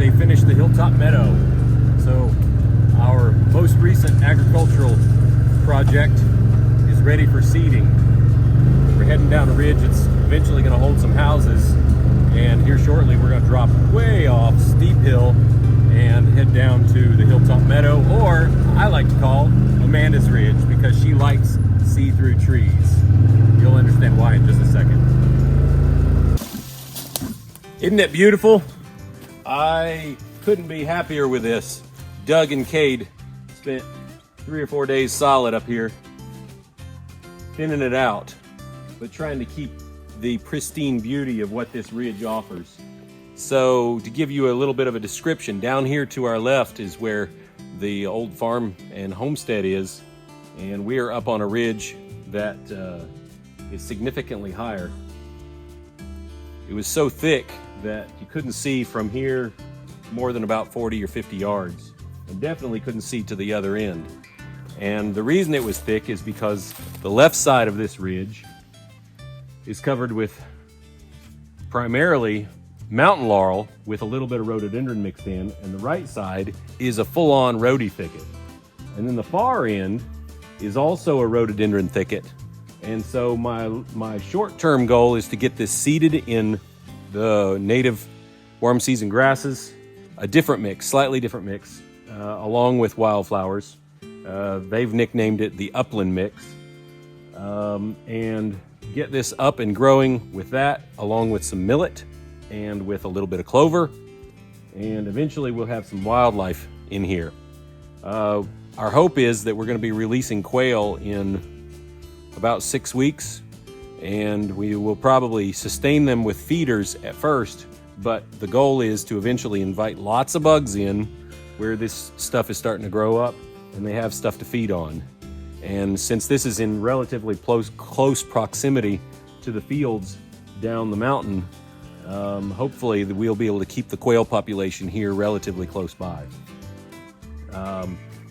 they finished the Hilltop meadow. So our most recent agricultural project is ready for seeding. We're heading down a ridge. It's eventually going to hold some houses, and here shortly we're going to drop way off steep hill and head down to the Hilltop meadow, or I like to call Amanda's Ridge, because she likes see-through trees. You'll understand why in just a second. Isn't it beautiful? I couldn't be happier with this. Doug and Cade spent 3 or 4 days solid up here thinning it out, but trying to keep the pristine beauty of what this ridge offers. So to give you a little bit of a description, down here to our left is where the old farm and homestead is, and we are up on a ridge that is significantly higher. It was so thick that you couldn't see from here more than about 40 or 50 yards, and definitely couldn't see to the other end. And the reason it was thick is because the left side of this ridge is covered with primarily mountain laurel with a little bit of rhododendron mixed in, and the right side is a full-on rhodie thicket. And then the far end is also a rhododendron thicket. And so my short-term goal is to get this seeded in the native warm season grasses, a different mix, slightly different mix, along with wildflowers. They've nicknamed it the upland mix, and get this up and growing with that, along with some millet and with a little bit of clover, and eventually we'll have some wildlife in here. Our hope is that we're going to be releasing quail in about 6 weeks, and we will probably sustain them with feeders at first, but the goal is to eventually invite lots of bugs in where this stuff is starting to grow up and they have stuff to feed on. And since this is in relatively close proximity to the fields down the mountain, hopefully we'll be able to keep the quail population here relatively close by.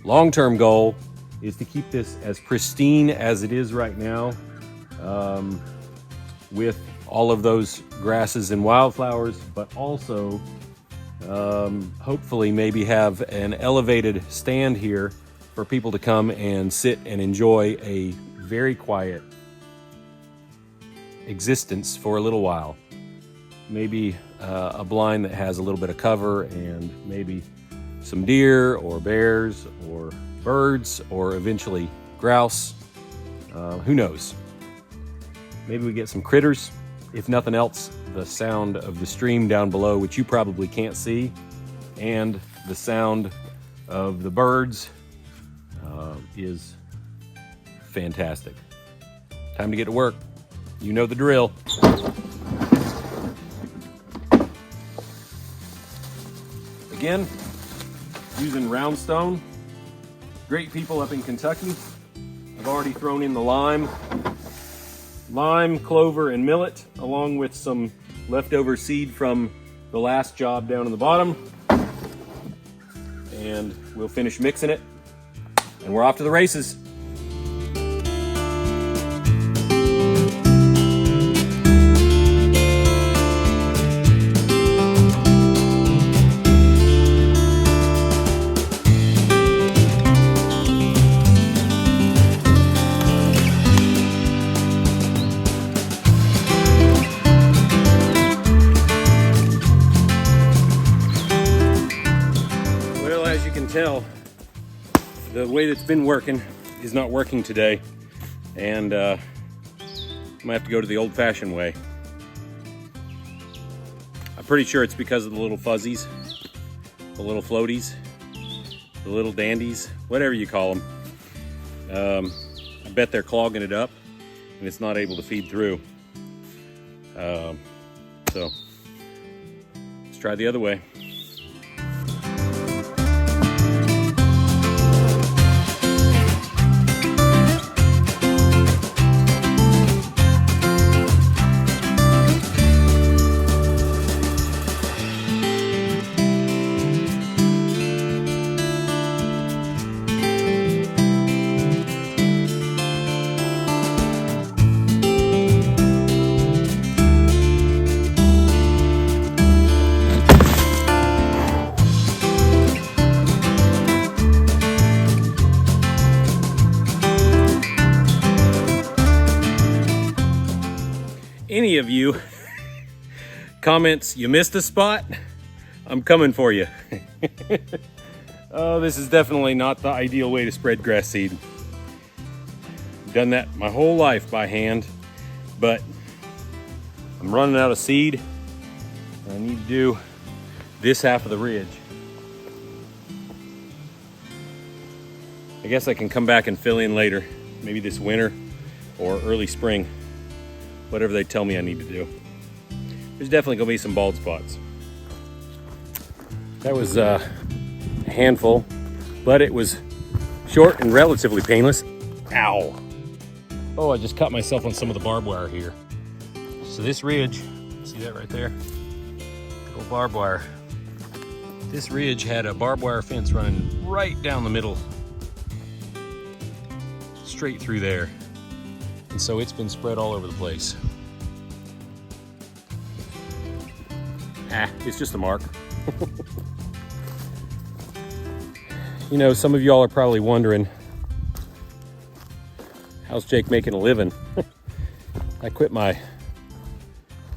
Long-term goal is to keep this as pristine as it is right now, with all of those grasses and wildflowers, but also hopefully maybe have an elevated stand here for people to come and sit and enjoy a very quiet existence for a little while. Maybe a blind that has a little bit of cover, and maybe some deer or bears or birds or eventually grouse. Who knows? Maybe we get some critters. If nothing else, the sound of the stream down below, which you probably can't see, and the sound of the birds is fantastic. Time to get to work. You know the drill. Again, using roundstone. Great people up in Kentucky. I've already thrown in the lime, clover, and millet, along with some leftover seed from the last job down in the bottom. And we'll finish mixing it, and we're off to the races. Tell the way that's been working is not working today, and I might have to go to the old-fashioned way. I'm pretty sure it's because of the little fuzzies, the little floaties, the little dandies, whatever you call them. I bet they're clogging it up and it's not able to feed through. So let's try the other way. any of you comments you missed a spot, I'm coming for you. Oh, this is definitely not the ideal way to spread grass seed. Done that my whole life by hand, but I'm running out of seed. I need to do this half of the ridge. I guess I can come back and fill in later, maybe this winter or early spring, whatever they tell me I need to do. There's definitely gonna be some bald spots. That was a handful, but it was short and relatively painless. Ow. Oh, I just cut myself on some of the barbed wire here. So this ridge, see that right there? Little barbed wire. This ridge had a barbed wire fence running right down the middle, straight through there. And so it's been spread all over the place. It's just a mark. You know, some of y'all are probably wondering, how's Jake making a living? I quit my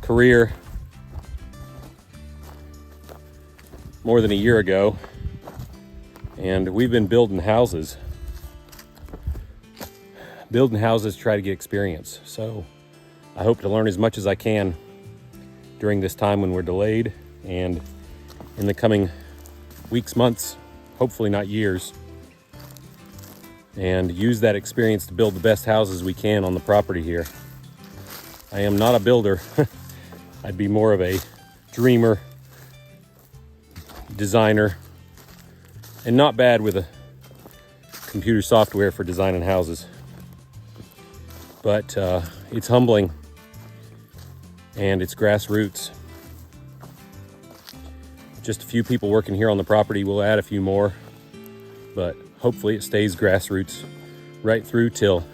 career more than a year ago, and we've been building houses. Building houses to try to get experience. So I hope to learn as much as I can during this time when we're delayed, and in the coming weeks, months, hopefully not years, and use that experience to build the best houses we can on the property here. I am not a builder. I'd be more of a dreamer, designer, and not bad with a computer software for designing houses. But it's humbling, and it's grassroots. Just a few people working here on the property. We'll add a few more, but hopefully it stays grassroots right through till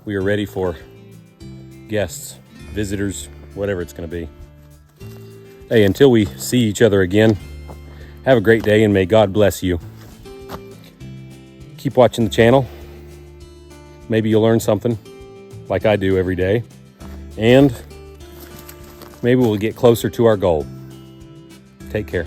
we are ready for guests, visitors, whatever it's going to be. Hey, until we see each other again, have a great day, and may God bless you. Keep watching the channel. Maybe you'll learn something like I do every day, and maybe we'll get closer to our goal. Take care.